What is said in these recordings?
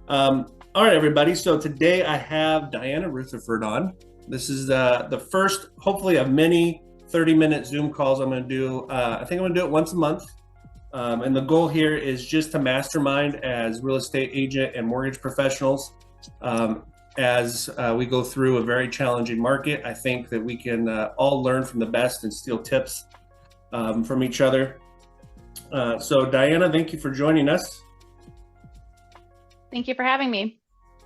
All right, everybody. So today I have Diana Rutherford on. This is the first, hopefully, of many 30-minute Zoom calls I'm going to do. I think I'm going to do it once a month. And the goal here is just to mastermind as real estate agent and mortgage professionals. As we go through a very challenging market, I think that we can all learn from the best and steal tips from each other. So Diana, thank you for joining us. Thank you for having me.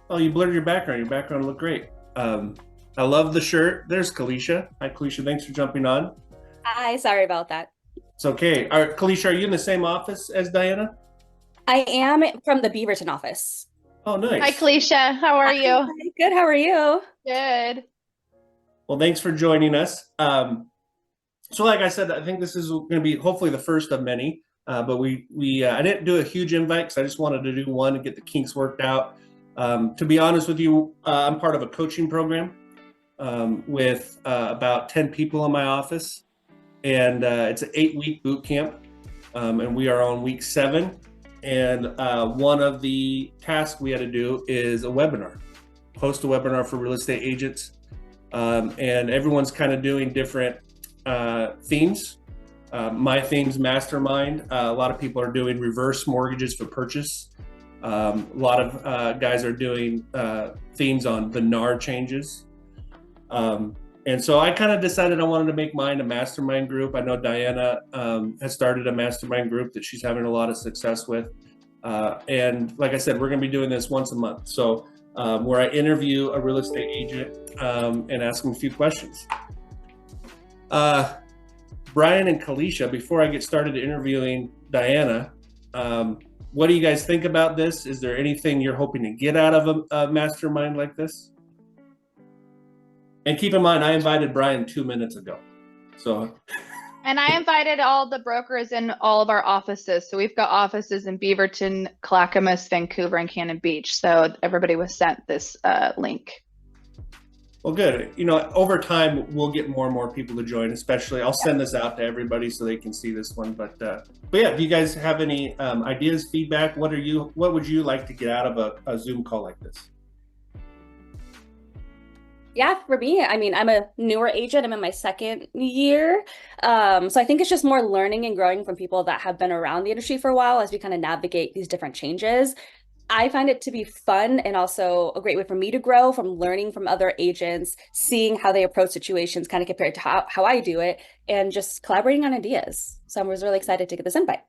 Oh, you blurred your background. Your background looked great. I love the shirt. There's Kalisha. Hi, Kalisha. Thanks for jumping on. Hi, sorry about that. It's okay. Kalisha, are you in the same office as Diana? I am from the Beaverton office. Oh, nice. Hi, Kalisha. How are you? Hi, good. How are you? Good. Well, thanks for joining us. So like I said, I think this is going to be hopefully the first of many. But I didn't do a huge invite because I just wanted to do one and get the kinks worked out. To be honest with you, I'm part of a coaching program with about 10 people in my office, and it's an 8-week boot camp, and we are on week 7. And one of the tasks we had to do is a webinar, host a webinar for real estate agents, and everyone's kind of doing different themes. My theme's Mastermind. A lot of people are doing reverse mortgages for purchase. A lot of guys are doing themes on the NAR changes. And so I kind of decided I wanted to make mine a mastermind group. I know Diana has started a mastermind group that she's having a lot of success with. And like I said, we're going to be doing this once a month. So where I interview a real estate agent and ask them a few questions. Brian and Kalisha, before I get started interviewing Diana, what do you guys think about this? Is there anything you're hoping to get out of a mastermind like this? And keep in mind, I invited Brian 2 minutes ago. And I invited all the brokers in all of our offices. So we've got offices in Beaverton, Clackamas, Vancouver, and Cannon Beach. So everybody was sent this link. Well, good. You know, over time, we'll get more and more people to join, especially I'll send this out to everybody so they can see this one. But yeah, if you guys have any ideas, feedback, what would you like to get out of a Zoom call like this? Yeah, for me, I mean, I'm a newer agent. I'm in my 2nd year. So I think it's just more learning and growing from people that have been around the industry for a while as we kind of navigate these different changes. I find it to be fun and also a great way for me to grow from learning from other agents, seeing how they approach situations kind of compared to how I do it, and just collaborating on ideas. So I was really excited to get this invite.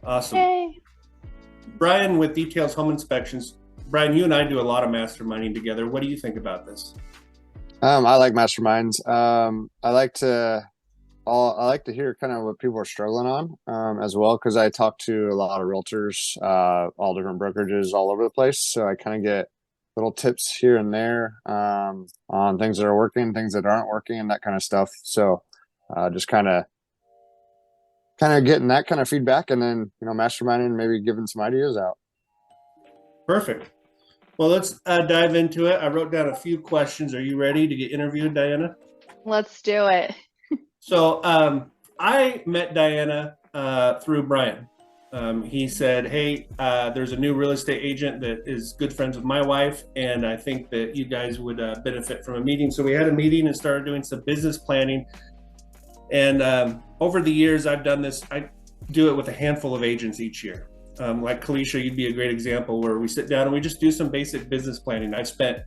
Awesome. Yay. Brian with Details Home Inspections. Brian, you and I do a lot of masterminding together. What do you think about this? I like masterminds. I like to hear kind of what people are struggling on as well, because I talk to a lot of realtors, all different brokerages all over the place. So I kind of get little tips here and there on things that are working, things that aren't working, and that kind of stuff. So just kind of getting that kind of feedback, and then masterminding, maybe giving some ideas out. Perfect. Well, let's dive into it. I wrote down a few questions. Are you ready to get interviewed, Diana? Let's do it. So I met Diana through Brian. He said, hey, there's a new real estate agent that is good friends with my wife, and I think that you guys would benefit from a meeting. So we had a meeting and started doing some business planning. And over the years, I've done this. I do it with a handful of agents each year. Like Kalisha, you'd be a great example where we sit down and we just do some basic business planning. I've spent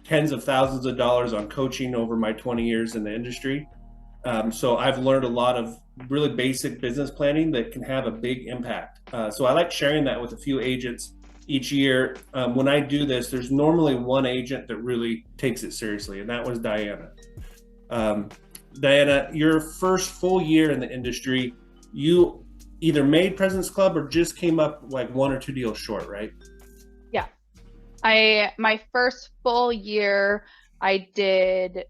tens of thousands of dollars on coaching over my 20 years in the industry. So I've learned a lot of really basic business planning that can have a big impact. So I like sharing that with a few agents each year. When I do this, there's normally one agent that really takes it seriously, and that was Diana. Diana, your first full year in the industry, you either made President's Club or just came up like 1 or 2 deals short, right? Yeah. My first full year, I did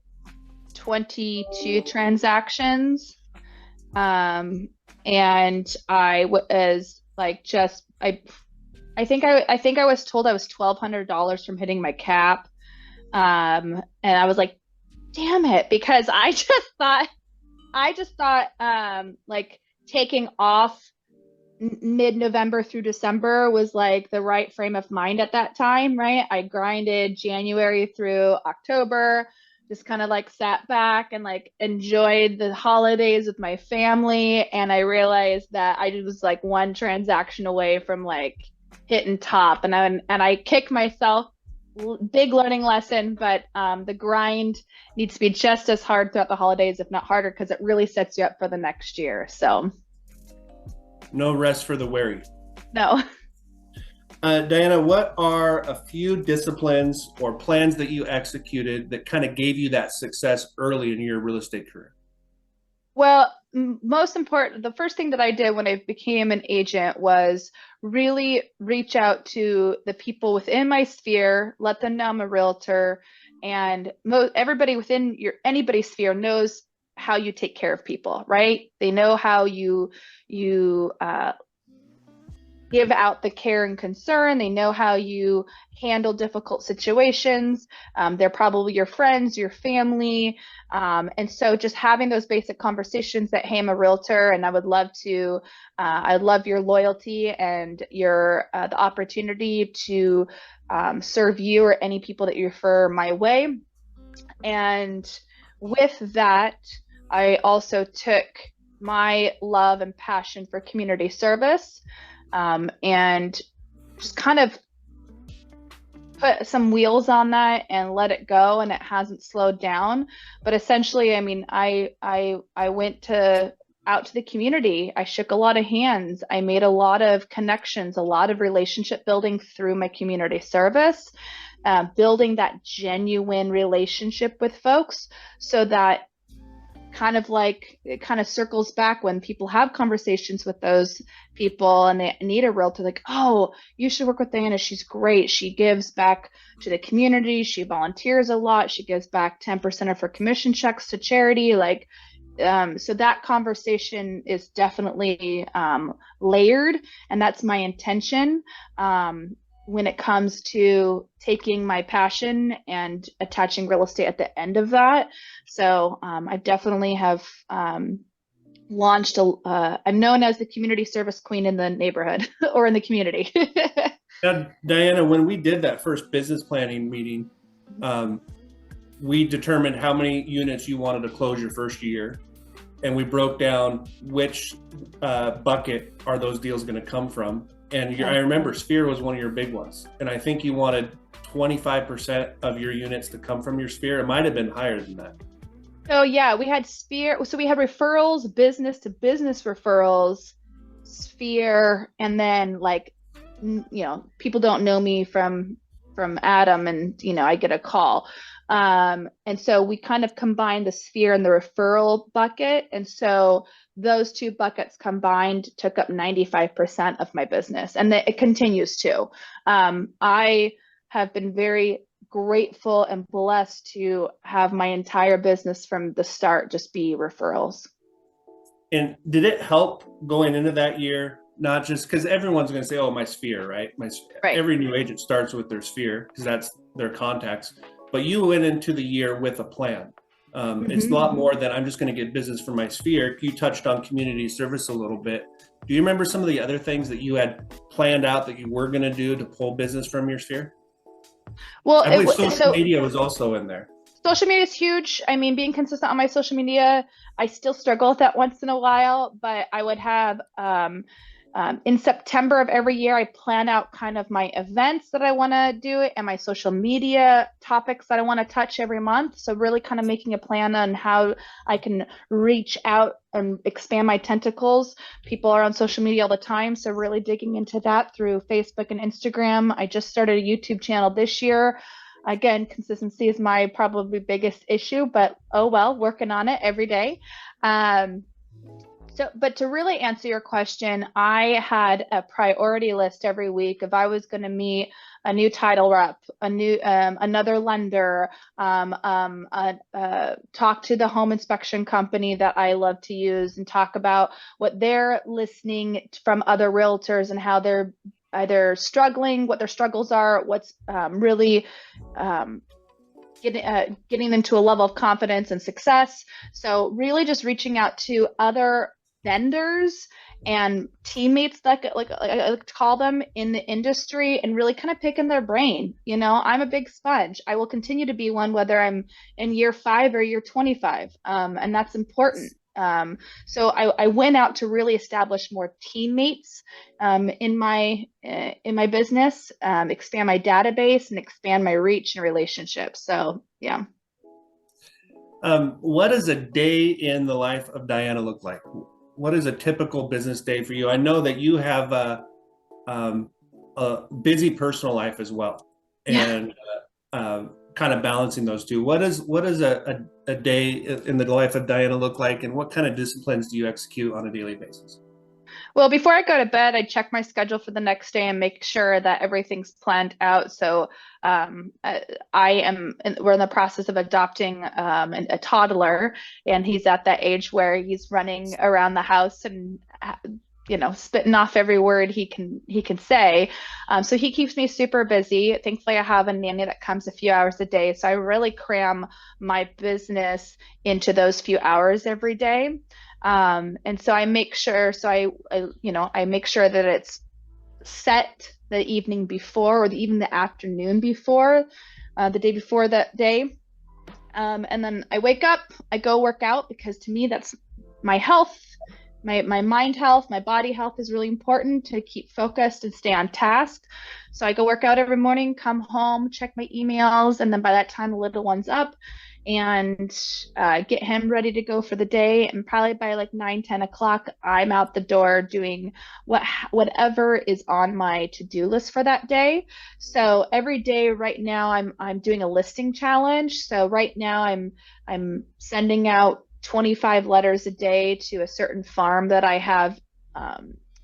22 transactions. And I was like, I think I was told I was $1,200 from hitting my cap. And I was like, damn it, because I just thought like taking off mid-November through December was like the right frame of mind at that time, right? I grinded January through October, just kind of like sat back and like enjoyed the holidays with my family. And I realized that I was like one transaction away from like hitting top. And I kicked myself. Big learning lesson, but the grind needs to be just as hard throughout the holidays, if not harder, because it really sets you up for the next year. So no rest for the weary. no. Diana, what are a few disciplines or plans that you executed that kind of gave you that success early in your real estate career? Well, most important, the first thing that I did when I became an agent was really reach out to the people within my sphere, let them know I'm a realtor, and everybody within anybody's sphere knows how you take care of people, right? They know how you give out the care and concern. They know how you handle difficult situations. They're probably your friends, your family. And so just having those basic conversations that, hey, I'm a realtor and I would love to, I love your loyalty and the opportunity to serve you or any people that you refer my way. And with that, I also took my love and passion for community service and just kind of put some wheels on that and let it go, and it hasn't slowed down. But essentially, I mean, I went out to the community. I shook a lot of hands. I made a lot of connections, a lot of relationship building through my community service, building that genuine relationship with folks, so that it kind of circles back when people have conversations with those people and they need a realtor, like, oh, you should work with Diana. She's great. She gives back to the community. She volunteers a lot. She gives back 10% of her commission checks to charity. Like, so that conversation is definitely layered, and that's my intention when it comes to taking my passion and attaching real estate at the end of that. So I definitely have launched I'm known as the community service queen in the neighborhood or in the community. Now, Diana, when we did that first business planning meeting, we determined how many units you wanted to close your first year. And we broke down which bucket are those deals going to come from. And I remember Sphere was one of your big ones. And I think you wanted 25% of your units to come from your Sphere. It might have been higher than that. So yeah, we had Sphere. So we had referrals, business to business referrals, Sphere, and then like, people don't know me from Adam, and I get a call. And so we kind of combined the Sphere and the referral bucket. And so those two buckets combined took up 95% of my business, and it continues to. I have been very grateful and blessed to have my entire business from the start just be referrals. And did it help going into that year? Not just because everyone's going to say, oh, my Sphere, right? Right. Every new agent starts with their Sphere because that's their contacts. But you went into the year with a plan. It's a lot more than I'm just going to get business from my Sphere. You touched on community service a little bit. Do you remember some of the other things that you had planned out that you were going to do to pull business from your Sphere? Well, I believe social media was also in there. Social media is huge. I mean, being consistent on my social media, I still struggle with that once in a while, but I would have in September of every year, I plan out kind of my events that I want to do and my social media topics that I want to touch every month. So really kind of making a plan on how I can reach out and expand my tentacles. People are on social media all the time, so really digging into that through Facebook and Instagram. I just started a YouTube channel this year. Again, consistency is my probably biggest issue, but oh well, working on it every day. But to really answer your question, I had a priority list every week. If I was going to meet a new title rep, another lender, talk to the home inspection company that I love to use, and talk about what they're listening from other realtors and how they're either struggling, what their struggles are, what's really getting them to a level of confidence and success. So really just reaching out to other vendors and teammates that I like to call them in the industry, and really kind of picking their brain. You know, I'm a big sponge. I will continue to be one whether I'm in year 5 or year 25, and that's important. So I went out to really establish more teammates in my business, expand my database, and expand my reach and relationships. So yeah. What does a day in the life of Diana look like? What is a typical business day for you? I know that you have a busy personal life as well, and kind of balancing those two. What does a day in the life of Diana look like, and what kind of disciplines do you execute on a daily basis? Well, before I go to bed, I check my schedule for the next day and make sure that everything's planned out. So we're in the process of adopting a toddler, and he's at that age where he's running around the house and spitting off every word he can say. So he keeps me super busy. Thankfully, I have a nanny that comes a few hours a day. So I really cram my business into those few hours every day. And so I make sure, I make sure that it's set the evening before, or even the afternoon before, the day before that day. And then I wake up, I go work out, because to me, that's my health, my mind health, my body health is really important to keep focused and stay on task. So I go work out every morning, come home, check my emails, and then by that time the little one's up, and get him ready to go for the day. And probably by like 9-10 o'clock, I'm out the door doing whatever is on my to-do list for that day. So every day right now, I'm doing a listing challenge. So right now I'm sending out 25 letters a day to a certain farm that I have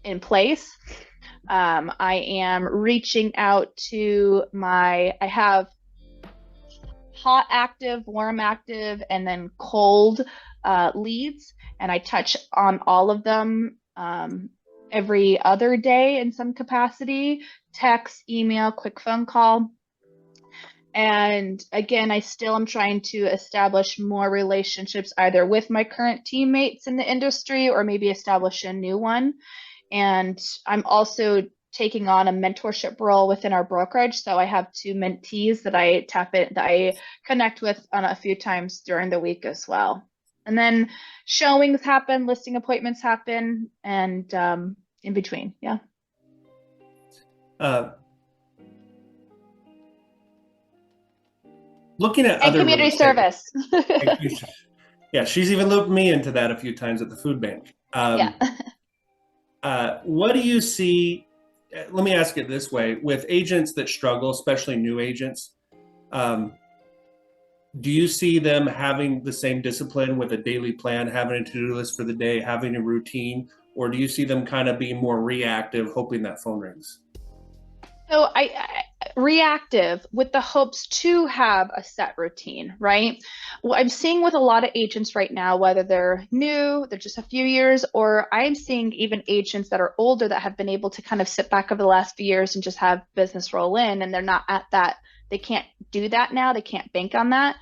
in place. I am reaching out to I have hot active, warm active, and then cold leads, and I touch on all of them every other day in some capacity: text, email, quick phone call. And again, I still am trying to establish more relationships, either with my current teammates in the industry or maybe establish a new one. And I'm also taking on a mentorship role within our brokerage. So I have 2 mentees that I connect with on a few times during the week as well. And then showings happen, listing appointments happen, and in between. Yeah. Looking at and other community service. Yeah, she's even looped me into that a few times at the food bank. What do you see? Let me ask it this way: with agents that struggle, especially new agents, do you see them having the same discipline with a daily plan, having a to-do list for the day, having a routine, or do you see them kind of being more reactive, hoping that phone rings? So I reactive with the hopes to have a set routine, right? What I'm seeing with a lot of agents right now, whether they're new, they're just a few years, or I'm seeing even agents that are older that have been able to kind of sit back over the last few years and just have business roll in, and they're not at that, they can't do that now, they can't bank on that.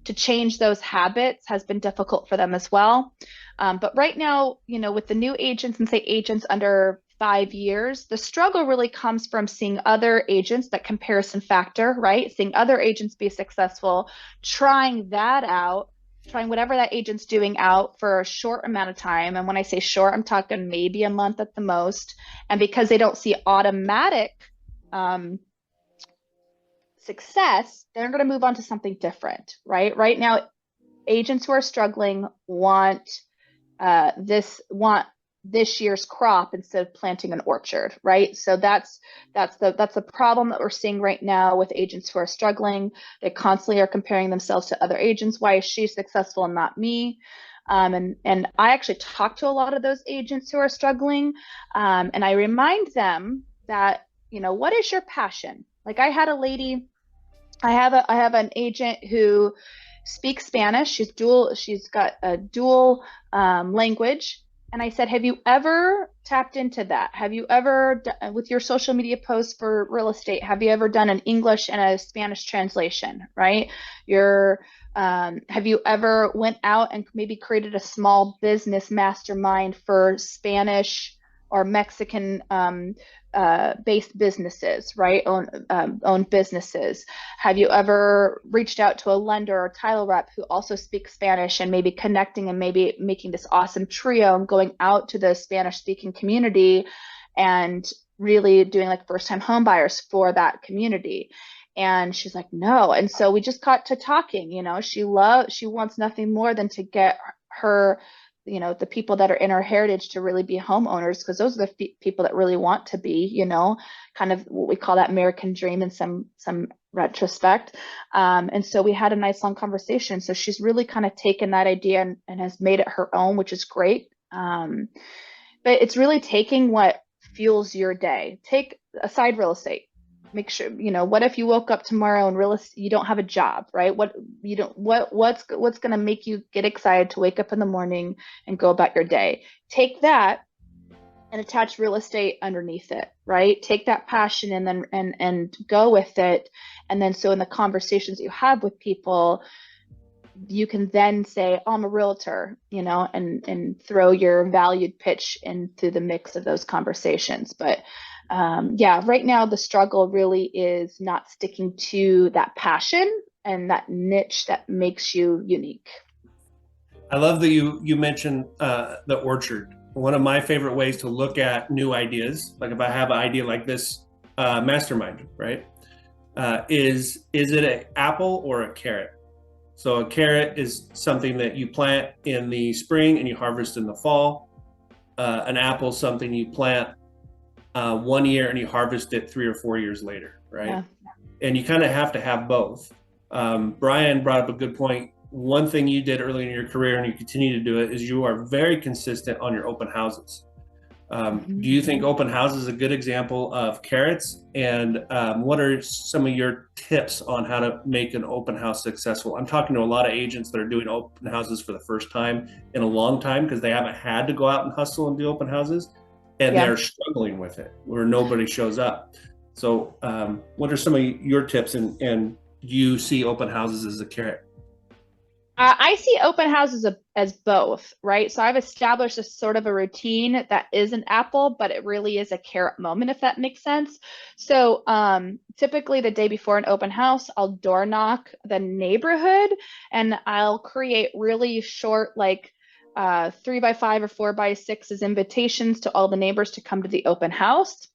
To change those habits has been difficult for them as well. But right now, with the new agents, and say agents under 5 years, the struggle really comes from seeing other agents, that comparison factor, right? Seeing other agents be successful, trying that out, trying whatever that agent's doing out for a short amount of time. And when I say short, I'm talking maybe a month at the most. And because they don't see automatic success, they're going to move on to something different, right? Right now, agents who are struggling want this year's crop instead of planting an orchard, right? So that's the problem that we're seeing right now with agents who are struggling. They constantly are comparing themselves to other agents. Why is she successful and not me? And I actually talk to a lot of those agents who are struggling, and I remind them that, what is your passion? Like, I had a lady, I have an agent who speaks Spanish. She's got a dual language. And I said, have you ever tapped into that? Have you ever, with your social media posts for real estate, have you ever done an English and a Spanish translation, right? Have you ever went out and maybe created a small business mastermind for Spanish or Mexican based businesses, right? Own businesses. Have you ever reached out to a lender or title rep who also speaks Spanish and maybe connecting and maybe making this awesome trio and going out to the Spanish speaking community and really doing like first time home buyers for that community? And she's like, no. And so we just got to talking, she wants nothing more than to get her, the people that are in her heritage to really be homeowners, because those are the people that really want to be, kind of what we call that American dream in some retrospect. And so we had a nice long conversation. So she's really kind of taken that idea and has made it her own, which is great. But it's really taking what fuels your day. Take aside real estate. Make sure, what if you woke up tomorrow and you don't have a job, right? What's going to make you get excited to wake up in the morning and go about your day? Take that and attach real estate underneath it, right? Take that passion and then and go with it. And then so in the conversations you have with people, you can then say, oh, I'm a realtor, and throw your valued pitch into the mix of those conversations. But right now the struggle really is not sticking to that passion and that niche that makes you unique. I love that you mentioned the orchard. One of my favorite ways to look at new ideas, like if I have an idea like this mastermind, right? Is it an apple or a carrot? So a carrot is something that you plant in the spring and you harvest in the fall. An apple is something you plant 1 year and you harvest it 3 or 4 years later, right? Yeah. And you kind of have to have both. Brian brought up a good point. One thing you did early in your career, and you continue to do it, is you are very consistent on your open houses. Do you think open house is a good example of carrots? And what are some of your tips on how to make an open house successful? I'm talking to a lot of agents that are doing open houses for the first time in a long time because they haven't had to go out and hustle and do open houses, and they're struggling with it where nobody shows up. So what are some of your tips, and do you see open houses as a carrot? I see open houses as both, right? So I've established a sort of a routine that is an apple, but it really is a carrot moment, if that makes sense. So typically the day before an open house, I'll door knock the neighborhood and I'll create really short, like 3x5 or 4x6 invitations to all the neighbors to come to the open house.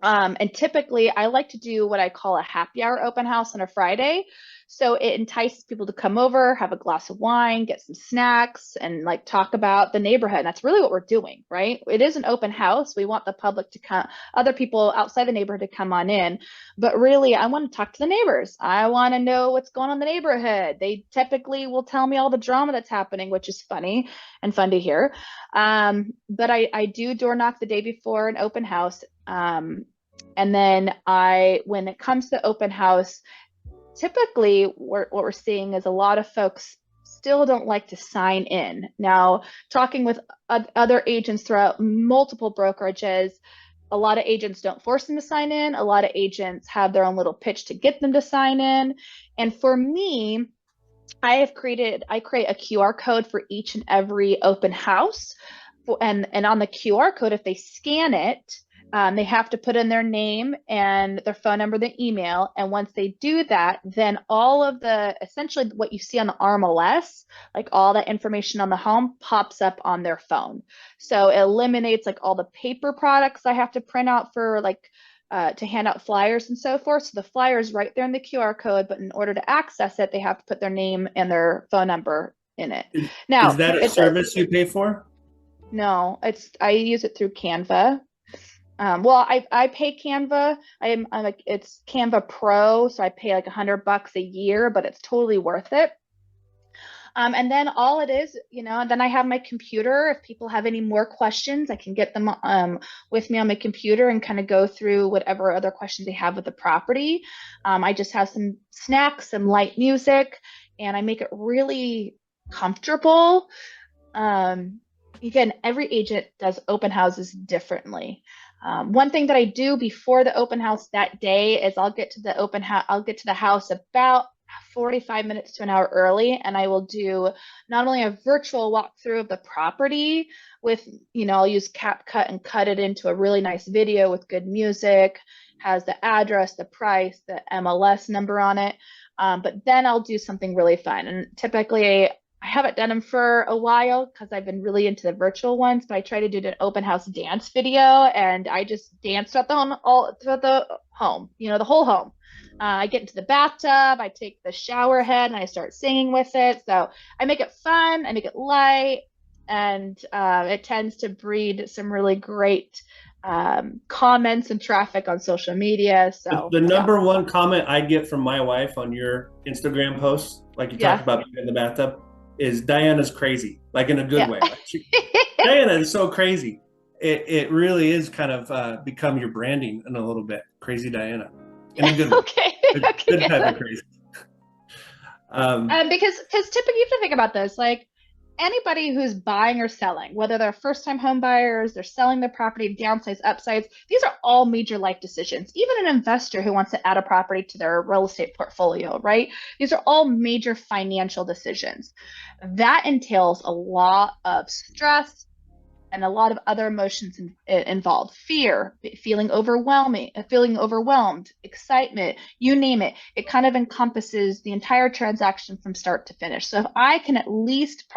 And typically I like to do what I call a happy hour open house on a Friday. So it entices people to come over, have a glass of wine, get some snacks, and like talk about the neighborhood. And that's really what we're doing, right? It is an open house. We want the public to come, other people outside the neighborhood to come on in. But really, I want to talk to the neighbors. I want to know what's going on in the neighborhood. They typically will tell me all the drama that's happening, which is funny and fun to hear. But I do door knock the day before an open house. And then when it comes to open house, typically what we're seeing is a lot of folks still don't like to sign in. Now, talking with other agents throughout multiple brokerages, a lot of agents don't force them to sign in. A lot of agents have their own little pitch to get them to sign in. And for me, I create a QR code for each and every open house. And on the QR code, if they scan it, they have to put in their name and their phone number, their email. And once they do that, then all of essentially what you see on the RMLS, like all that information on the home pops up on their phone. So it eliminates like all the paper products I have to print out for to hand out flyers and so forth. So the flyer is right there in the QR code, but in order to access it, they have to put their name and their phone number in it. Now, is that a service you pay for? No, I use it through Canva. Well, I pay Canva. It's Canva Pro, so I pay like $100 a year, but it's totally worth it. And then all it is, then I have my computer. If people have any more questions, I can get them with me on my computer and kind of go through whatever other questions they have with the property. I just have some snacks, some light music, and I make it really comfortable. again, every agent does open houses differently. One thing that I do before the open house that day is I'll get to the house about 45 minutes to an hour early, and I will do not only a virtual walkthrough of the property with, I'll use CapCut and cut it into a really nice video with good music, has the address, the price, the MLS number on it. But then I'll do something really fun. And typically I haven't done them for a while because I've been really into the virtual ones, but I try to do an open house dance video, and I just dance throughout the home, the whole home. I get into the bathtub, I take the shower head, and I start singing with it. So I make it fun, I make it light, and it tends to breed some really great comments and traffic on social media. So the number one comment I get from my wife on your Instagram posts, like you talked about in the bathtub, is Diana's crazy, like in a good way. Like Diana is so crazy. It really is kind of become your branding in a little bit. Crazy Diana, in a good way. Okay. Good type of crazy. Because typically you have to think about this, like anybody who's buying or selling, whether they're first-time home buyers, they're selling their property, downsides, upsides, these are all major life decisions. Even an investor who wants to add a property to their real estate portfolio, right? These are all major financial decisions. That entails a lot of stress and a lot of other emotions involved. Fear, feeling overwhelmed, excitement, you name it. It kind of encompasses the entire transaction from start to finish. So if I can at least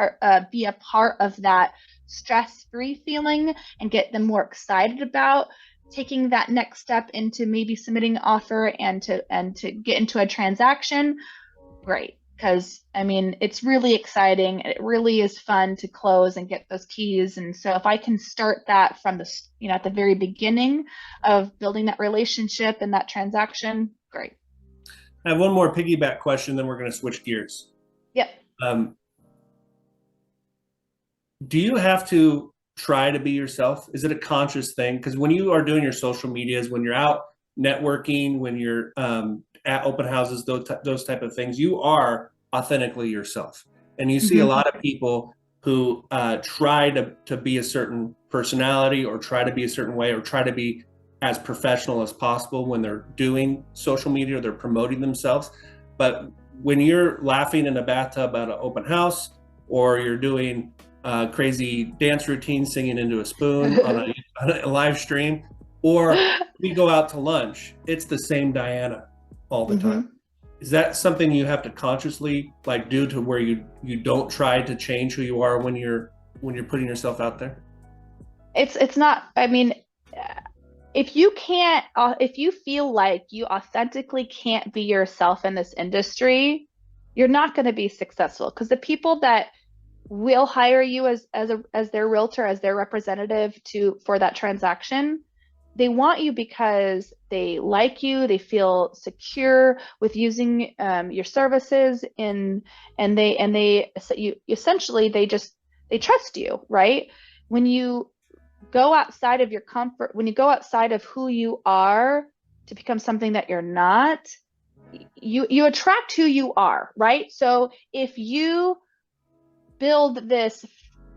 be a part of that stress-free feeling and get them more excited about taking that next step into maybe submitting an offer and to get into a transaction, great. Because it's really exciting. It really is fun to close and get those keys. And so if I can start that from at the very beginning of building that relationship and that transaction, great. I have one more piggyback question, then we're going to switch gears. Yep. Do you have to try to be yourself? Is it a conscious thing? Because when you are doing your social medias, when you're out networking, when you're at open houses, those type of things, you are authentically yourself. And you see a lot of people who try to be a certain personality or try to be a certain way or try to be as professional as possible when they're doing social media or they're promoting themselves. But when you're laughing in a bathtub at an open house, or you're doing crazy dance routine singing into a spoon on a live stream, or we go out to lunch, it's the same Diana all the time. Is that something you have to consciously do to where you don't try to change who you are when you're putting yourself out there? It's not, if you feel like you authentically can't be yourself in this industry, you're not going to be successful, because the people that will hire you as their realtor, as their representative for that transaction, they want you because they like you, they feel secure with using your services, and they trust you, right? When you go outside of your comfort, when you go outside of who you are to become something that you're not, you attract who you are, right? So if you build this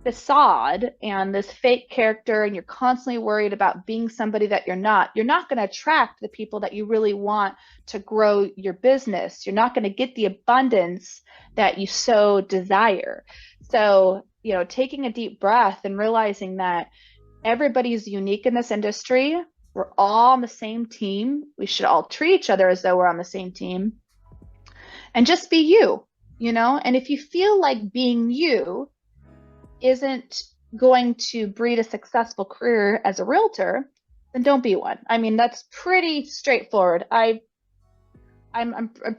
facade and this fake character, and you're constantly worried about being somebody that you're not going to attract the people that you really want to grow your business. You're not going to get the abundance that you so desire. So, taking a deep breath and realizing that everybody's unique in this industry. We're all on the same team. We should all treat each other as though we're on the same team, and just be you, and if you feel like being you isn't going to breed a successful career as a realtor, then don't be one. That's pretty straightforward. I'm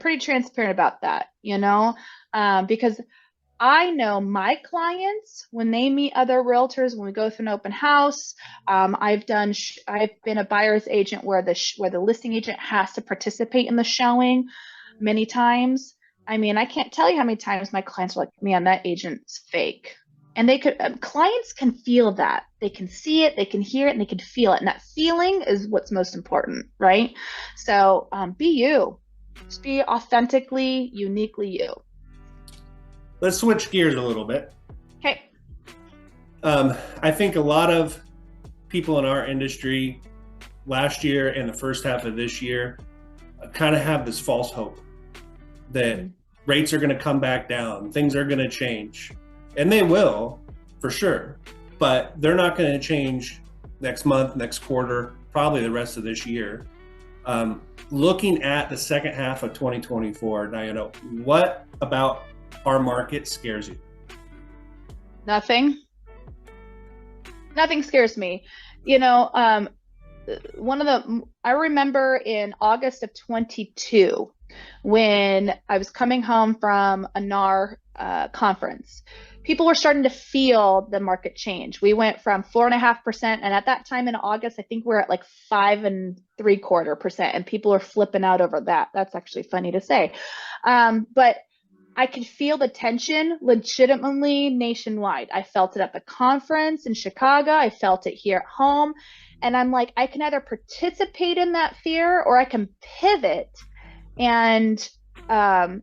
pretty transparent about that, because I know my clients, when they meet other realtors, when we go through an open house, I've been a buyer's agent where the listing agent has to participate in the showing many times. I can't tell you how many times my clients were like, man, that agent's fake. And clients can feel that. They can see it, they can hear it, and they can feel it. And that feeling is what's most important, right? So be you. Just be authentically, uniquely you. Let's switch gears a little bit. Okay. I think a lot of people in our industry last year and the first half of this year kind of have this false hope that rates are going to come back down, things are going to change, and they will for sure, but they're not going to change next month, next quarter, probably the rest of this year. Looking at the second half of 2024, Diana, what about our market scares you? Nothing scares me. You know, I remember in August of 22, when I was coming home from a NAR conference, people were starting to feel the market change. We went from 4.5%, and at that time in August, I think we're at like 5.75%, and people are flipping out over that. That's actually funny to say, but I could feel the tension legitimately nationwide. I felt it at the conference in Chicago. I felt it here at home. And I'm like, I can either participate in that fear or I can pivot and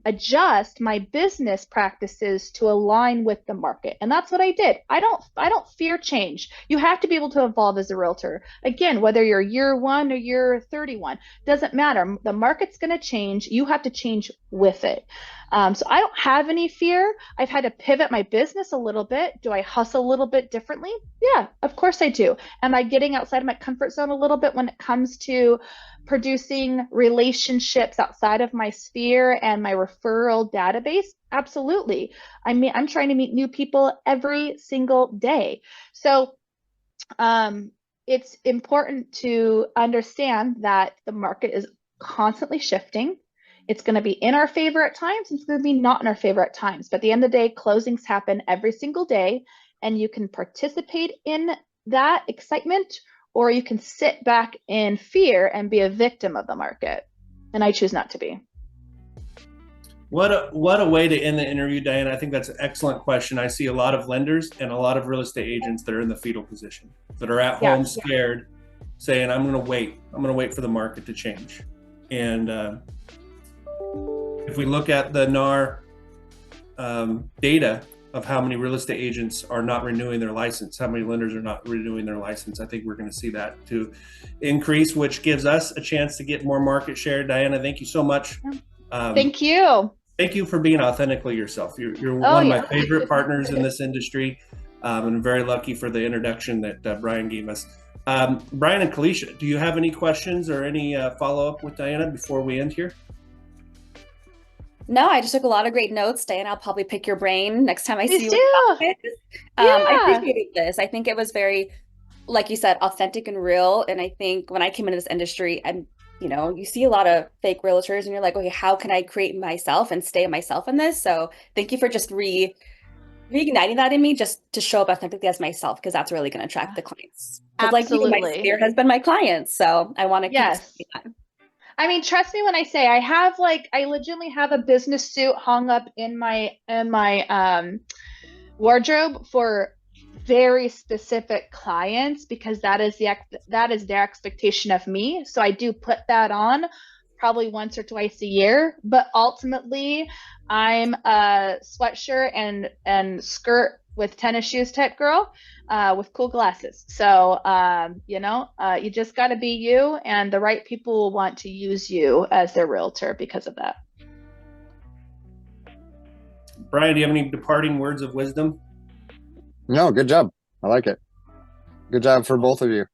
adjust my business practices to align with the market. And that's what I did. I don't fear change. You have to be able to evolve as a realtor. Again, whether you're year 1 or year 31, doesn't matter. The market's going to change. You have to change with it. So I don't have any fear. I've had to pivot my business a little bit. Do I hustle a little bit differently? Yeah, of course I do. Am I getting outside of my comfort zone a little bit when it comes to producing relationships outside of my sphere and my referral database? Absolutely. I mean, I'm trying to meet new people every single day. So it's important to understand that the market is constantly shifting. It's going to be in our favor at times, and it's going to be not in our favor at times. But at the end of the day, closings happen every single day, and you can participate in that excitement, or you can sit back in fear and be a victim of the market. And I choose not to be. What a way to end the interview, Diana. I think that's an excellent question. I see a lot of lenders and a lot of real estate agents that are in the fetal position, that are at home scared, saying, I'm going to wait. I'm going to wait for the market to change. And if we look at the NAR data of how many real estate agents are not renewing their license, how many lenders are not renewing their license, I think we're going to see that to increase, which gives us a chance to get more market share. Diana, thank you so much. Thank you. Thank you for being authentically yourself. You're one of my favorite partners in this industry. And I'm very lucky for the introduction that Brian gave us. Brian and Kalisha, do you have any questions or any follow-up with Diana before we end here? No, I just took a lot of great notes, Diana. I'll probably pick your brain next time I see you. I appreciated this. I think it was very, like you said, authentic and real. And I think when I came into this industry, and you see a lot of fake realtors, and you're like, okay, how can I create myself and stay myself in this? So thank you for just reigniting that in me, just to show up authentically as myself, because that's really going to attract the clients. Absolutely. Like my sphere has been my clients, so I want to keep that. I mean, trust me when I say I legitimately have a business suit hung up in my wardrobe for very specific clients, because that is their expectation of me. So I do put that on probably once or twice a year, but ultimately I'm a sweatshirt and skirt with tennis shoes type girl with cool glasses. So, you just got to be you, and the right people will want to use you as their realtor because of that. Brian, do you have any departing words of wisdom? No, good job. I like it. Good job for both of you.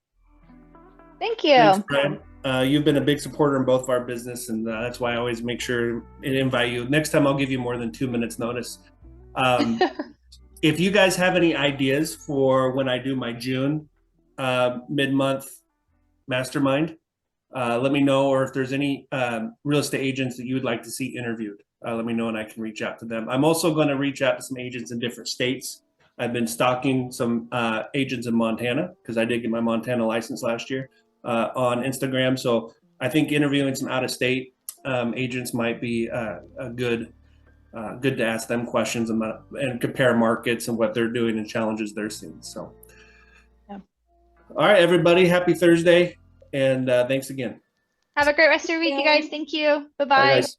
Thank you. Thanks, Brian. You've been a big supporter in both of our business, and that's why I always make sure and invite you. Next time I'll give you more than 2 minutes notice. If you guys have any ideas for when I do my June mid-month mastermind, let me know. Or if there's any real estate agents that you would like to see interviewed, let me know and I can reach out to them. I'm also going to reach out to some agents in different states. I've been stalking some agents in Montana, because I did get my Montana license last year, on Instagram. So I think interviewing some out-of-state agents might be a good to ask them questions and compare markets and what they're doing and challenges they're seeing. So, all right, everybody, happy Thursday, and thanks again. Have a great rest of your week, you guys. Thank you. Bye-bye. Bye, guys.